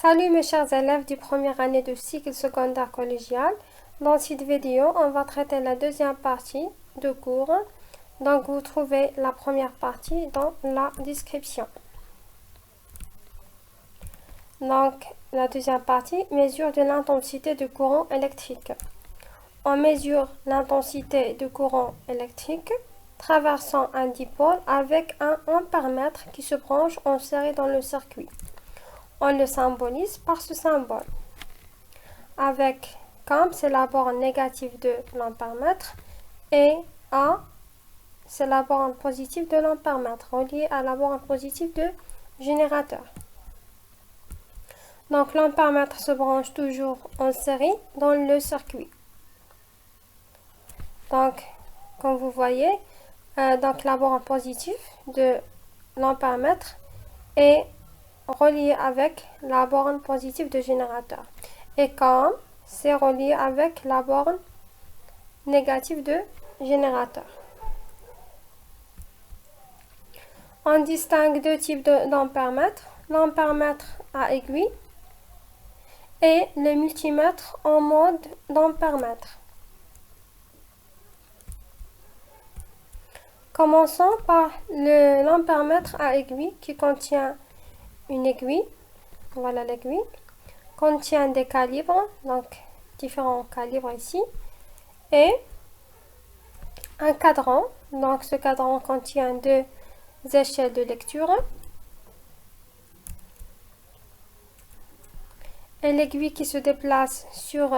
Salut mes chers élèves du première année de cycle secondaire collégial. Dans cette vidéo, on va traiter la deuxième partie de cours. Donc vous trouvez la première partie dans la description. Donc la deuxième partie, mesure de l'intensité du courant électrique. On mesure l'intensité du courant électrique traversant un dipôle avec un ampèremètre qui se branche en série dans le circuit. On le symbolise par ce symbole. Avec CAM, c'est la borne négative de l'ampèremètre, et A, c'est la borne positive de l'ampèremètre, reliée à la borne positive de générateur. Donc l'ampèremètre se branche toujours en série dans le circuit. Donc, comme vous voyez, donc la borne positive de l'ampèremètre est relié avec la borne positive de générateur. Et comme c'est relié avec la borne négative de générateur. On distingue deux types d'ampèremètres. L'ampèremètre à aiguille et le multimètre en mode d'ampèremètre. Commençons par l'ampèremètre à aiguille qui contient une aiguille, voilà l'aiguille, contient des calibres, donc différents calibres ici, et un cadran, donc ce cadran contient deux échelles de lecture, et l'aiguille qui se déplace sur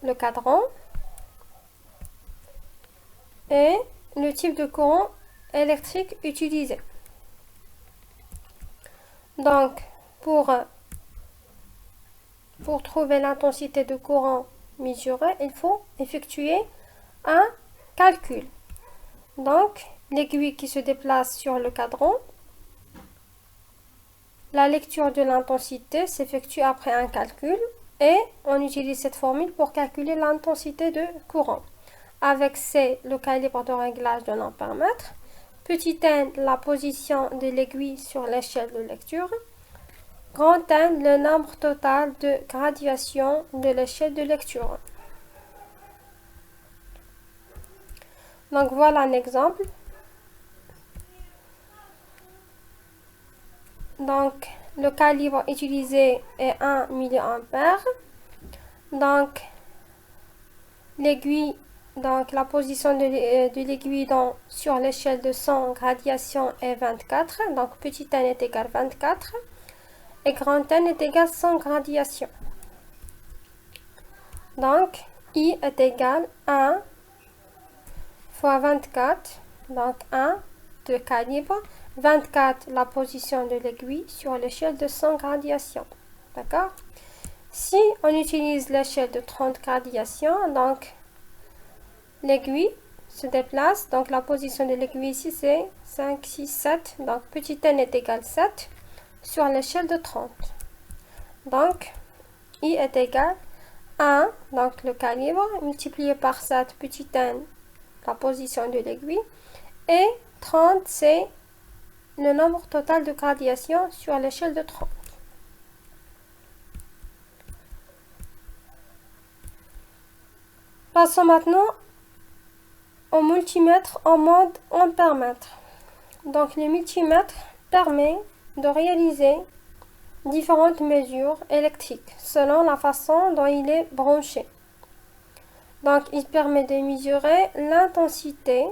le cadran, et le type de courant électrique utilisé. Donc, pour trouver l'intensité de courant mesurée, il faut effectuer un calcul. Donc, l'aiguille qui se déplace sur le cadran, la lecture de l'intensité s'effectue après un calcul et on utilise cette formule pour calculer l'intensité de courant. Avec C, le calibre de réglage de l'ampèremètre, petit n, la position de l'aiguille sur l'échelle de lecture, grand N, le nombre total de graduations de l'échelle de lecture. Donc voilà un exemple. Donc le calibre utilisé est 1 mA. Donc l'aiguille, donc la position de l'aiguille sur l'échelle de 100 gradations est 24. Donc petit n est égal à 24. Et grand N est égal à 100 gradations. Donc, I est égal à 1 fois 24, donc 1 de calibre, 24 la position de l'aiguille sur l'échelle de 100 gradations. D'accord? Si on utilise l'échelle de 30 gradations, donc l'aiguille se déplace, donc la position de l'aiguille ici c'est 5, 6, 7, donc petit n est égal à 7. Sur l'échelle de 30. Donc, I est égal à 1, donc le calibre, multiplié par 7, petit n, la position de l'aiguille, et 30, c'est le nombre total de gradations sur l'échelle de 30. Passons maintenant au multimètre en mode ampèremètre. Donc, le multimètre permet de réaliser différentes mesures électriques selon la façon dont il est branché. Donc, il permet de mesurer l'intensité.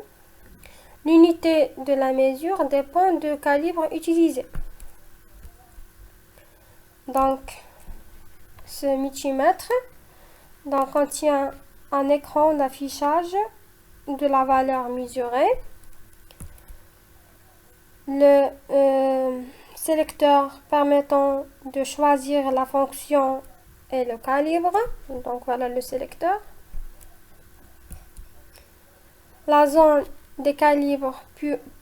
L'unité de la mesure dépend du calibre utilisé. Donc, ce multimètre contient un écran d'affichage de la valeur mesurée. Le sélecteur permettant de choisir la fonction et le calibre. Donc voilà le sélecteur. La zone des calibres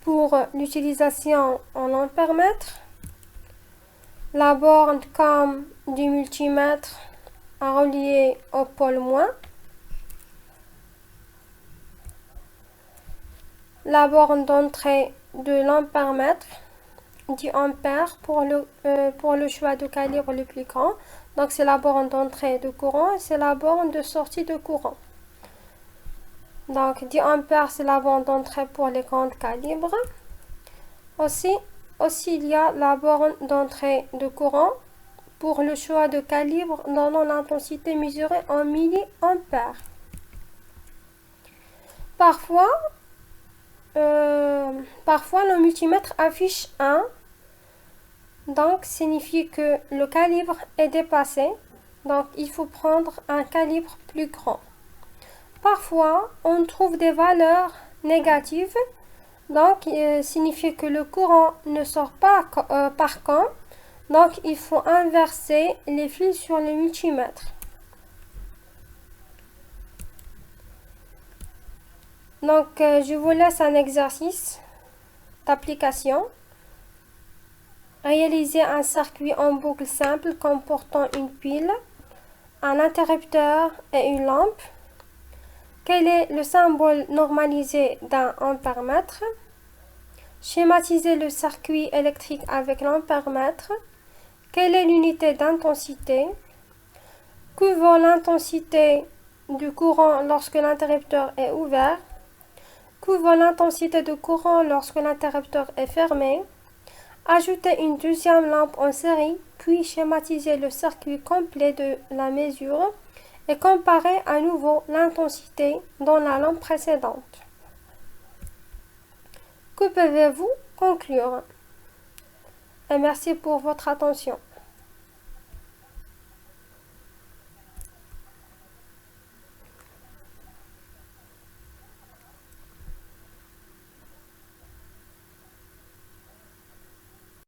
pour l'utilisation en ampèremètre. La borne CAM du multimètre à relier au pôle moins. La borne d'entrée de l'ampèremètre 10 ampères pour le choix de calibre le plus grand. Donc c'est la borne d'entrée de courant et c'est la borne de sortie de courant. Donc 10 ampères c'est la borne d'entrée pour les grands calibres. Aussi il y a la borne d'entrée de courant pour le choix de calibre donnant l'intensité mesurée en milliampères. Parfois le multimètre affiche 1, donc signifie que le calibre est dépassé, donc il faut prendre un calibre plus grand. Parfois, on trouve des valeurs négatives, donc signifie que le courant ne sort pas par camp, donc il faut inverser les fils sur le multimètre. Donc, je vous laisse un exercice d'application. Réalisez un circuit en boucle simple comportant une pile, un interrupteur et une lampe. Quel est le symbole normalisé d'un ampère-mètre? Schématisez le circuit électrique avec l'ampère-mètre. Quelle est l'unité d'intensité? Que vaut l'intensité du courant lorsque l'interrupteur est ouvert? Que vaut l'intensité de courant lorsque l'interrupteur est fermé? Ajoutez une deuxième lampe en série, puis schématisez le circuit complet de la mesure et comparez à nouveau l'intensité dans la lampe précédente. Que pouvez-vous conclure? Et merci pour votre attention.